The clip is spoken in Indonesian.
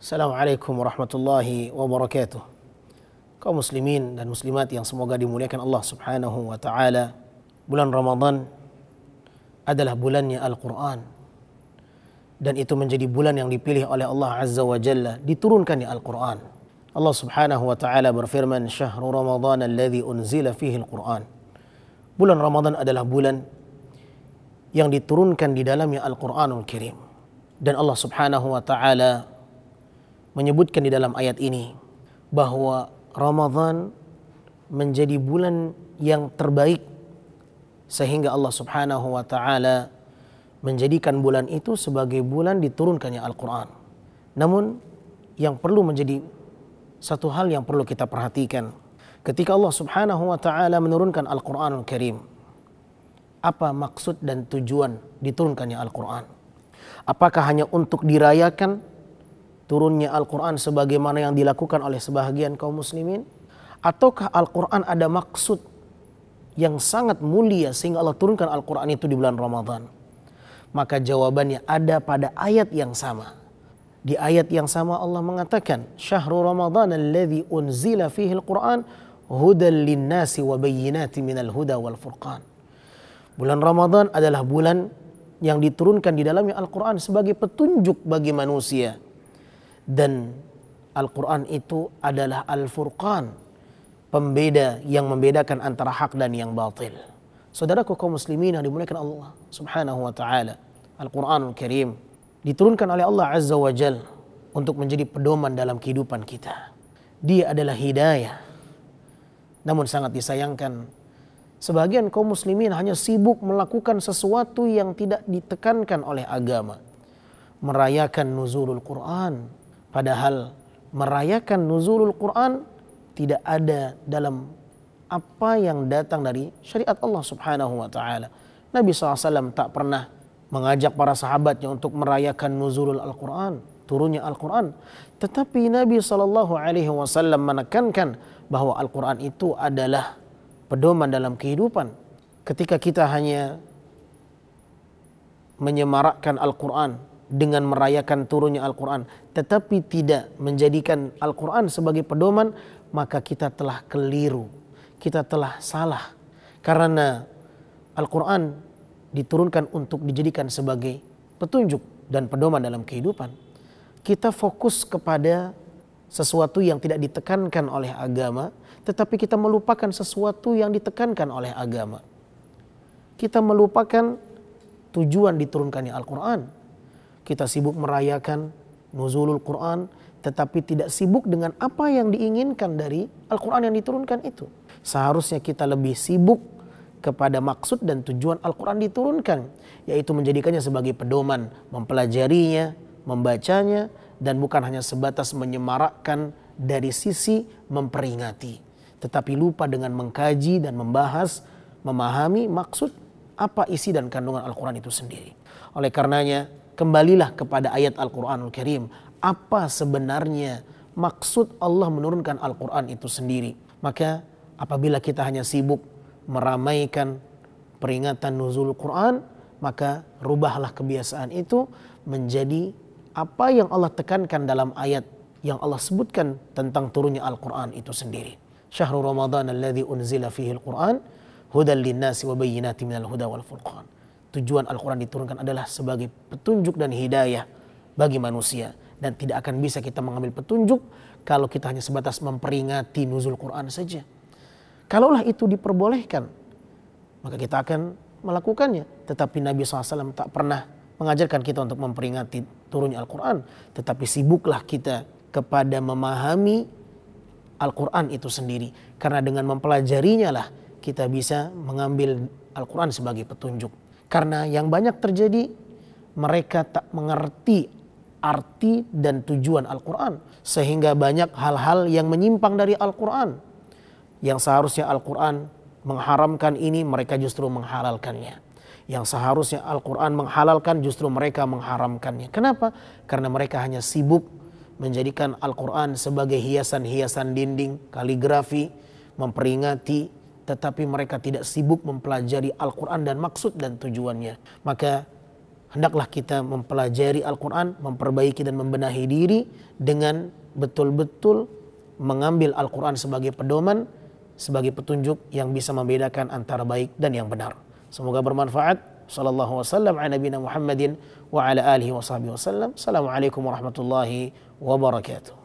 Assalamualaikum warahmatullahi wabarakatuh. Kaum muslimin dan muslimat yang semoga dimuliakan Allah subhanahu wa ta'ala. Bulan Ramadan adalah bulannya Al-Quran. Dan itu menjadi bulan yang dipilih oleh Allah Azza wa Jalla, diturunkannya Al-Quran. Allah subhanahu wa ta'ala berfirman, Syahru Ramadan alladhi unzila fihi Al-Quran. Bulan Ramadan adalah bulan yang diturunkan di dalamnya Al-Quranul Karim. Dan Allah subhanahu wa ta'ala menyebutkan di dalam ayat ini bahwa Ramadan menjadi bulan yang terbaik, sehingga Allah subhanahu wa ta'ala menjadikan bulan itu sebagai bulan diturunkannya Al-Quran. Namun yang perlu menjadi satu hal yang perlu kita perhatikan, ketika Allah subhanahu wa ta'ala menurunkan Al-Quranul Karim, apa maksud dan tujuan diturunkannya Al-Quran? Apakah hanya untuk dirayakan turunnya Al-Quran sebagaimana yang dilakukan oleh sebahagian kaum muslimin? Ataukah Al-Quran ada maksud yang sangat mulia sehingga Allah turunkan Al-Quran itu di bulan Ramadan? Maka jawabannya ada pada ayat yang sama. Di ayat yang sama Allah mengatakan, Syahrul Ramadan alladhi unzila fihi Al-Quran hudan linnasi wa bayyinati minal huda wal furqan. Bulan Ramadan adalah bulan yang diturunkan di dalamnya Al-Quran sebagai petunjuk bagi manusia. Dan Al-Quran itu adalah Al-Furqan, pembeda yang membedakan antara hak dan yang batil. Saudaraku kaum muslimin yang dimuliakan Allah subhanahu wa ta'ala, Al-Quranul Karim diturunkan oleh Allah Azza wa Jal untuk menjadi pedoman dalam kehidupan kita. Dia adalah hidayah. Namun sangat disayangkan, sebagian kaum muslimin hanya sibuk melakukan sesuatu yang tidak ditekankan oleh agama. Merayakan nuzulul Quran, padahal merayakan nuzulul Quran tidak ada dalam apa yang datang dari syariat Allah subhanahu wa ta'ala. Nabi SAW tak pernah mengajak para sahabatnya untuk merayakan nuzulul Al-Quran, turunnya Al-Quran. Tetapi Nabi SAW menekankan bahwa Al-Quran itu adalah pedoman dalam kehidupan. Ketika kita hanya menyemarakkan Al-Quran dengan merayakan turunnya Al-Quran, tetapi tidak menjadikan Al-Quran sebagai pedoman, maka kita telah keliru, kita telah salah. Karena Al-Quran diturunkan untuk dijadikan sebagai petunjuk dan pedoman dalam kehidupan. Kita fokus kepada sesuatu yang tidak ditekankan oleh agama, tetapi kita melupakan sesuatu yang ditekankan oleh agama. Kita melupakan tujuan diturunkannya Al-Quran. Kita sibuk merayakan nuzulul Quran, tetapi tidak sibuk dengan apa yang diinginkan dari Al-Quran yang diturunkan itu. Seharusnya kita lebih sibuk kepada maksud dan tujuan Al-Quran diturunkan, yaitu menjadikannya sebagai pedoman, mempelajarinya, membacanya, dan bukan hanya sebatas menyemarakkan dari sisi memperingati, tetapi lupa dengan mengkaji dan membahas, memahami maksud apa isi dan kandungan Al-Quran itu sendiri. Oleh karenanya, kembalilah kepada ayat Al-Quranul Karim. Apa sebenarnya maksud Allah menurunkan Al-Quran itu sendiri? Maka apabila kita hanya sibuk meramaikan peringatan nuzul Quran, maka rubahlah kebiasaan itu menjadi apa yang Allah tekankan dalam ayat yang Allah sebutkan tentang turunnya Al-Quran itu sendiri. Syahrul Ramadan alladhi unzila fihi Al-Quran hudan linnasi wa bayyinati minal huda wal furqan. Tujuan Al-Quran diturunkan adalah sebagai petunjuk dan hidayah bagi manusia. Dan tidak akan bisa kita mengambil petunjuk kalau kita hanya sebatas memperingati nuzul Quran saja. Kalaulah itu diperbolehkan, maka kita akan melakukannya. Tetapi Nabi SAW tak pernah mengajarkan kita untuk memperingati turunnya Al-Quran. Tetapi sibuklah kita kepada memahami Al-Quran itu sendiri. Karena dengan mempelajarinya lah kita bisa mengambil Al-Quran sebagai petunjuk. Karena yang banyak terjadi, mereka tak mengerti arti dan tujuan Al-Quran. Sehingga banyak hal-hal yang menyimpang dari Al-Quran. Yang seharusnya Al-Quran mengharamkan ini, mereka justru menghalalkannya. Yang seharusnya Al-Quran menghalalkan, justru mereka mengharamkannya. Kenapa? Karena mereka hanya sibuk menjadikan Al-Quran sebagai hiasan-hiasan dinding, kaligrafi, memperingati, tetapi mereka tidak sibuk mempelajari Al-Quran dan maksud dan tujuannya. Maka hendaklah kita mempelajari Al-Quran, memperbaiki dan membenahi diri dengan betul-betul mengambil Al-Quran sebagai pedoman, sebagai petunjuk yang bisa membedakan antara baik dan yang benar. Semoga bermanfaat. Sallallahu wasallam ala nabiyina Muhammadin wa ala alihi wa sahbihi wasallam. Assalamualaikum warahmatullahi wabarakatuh.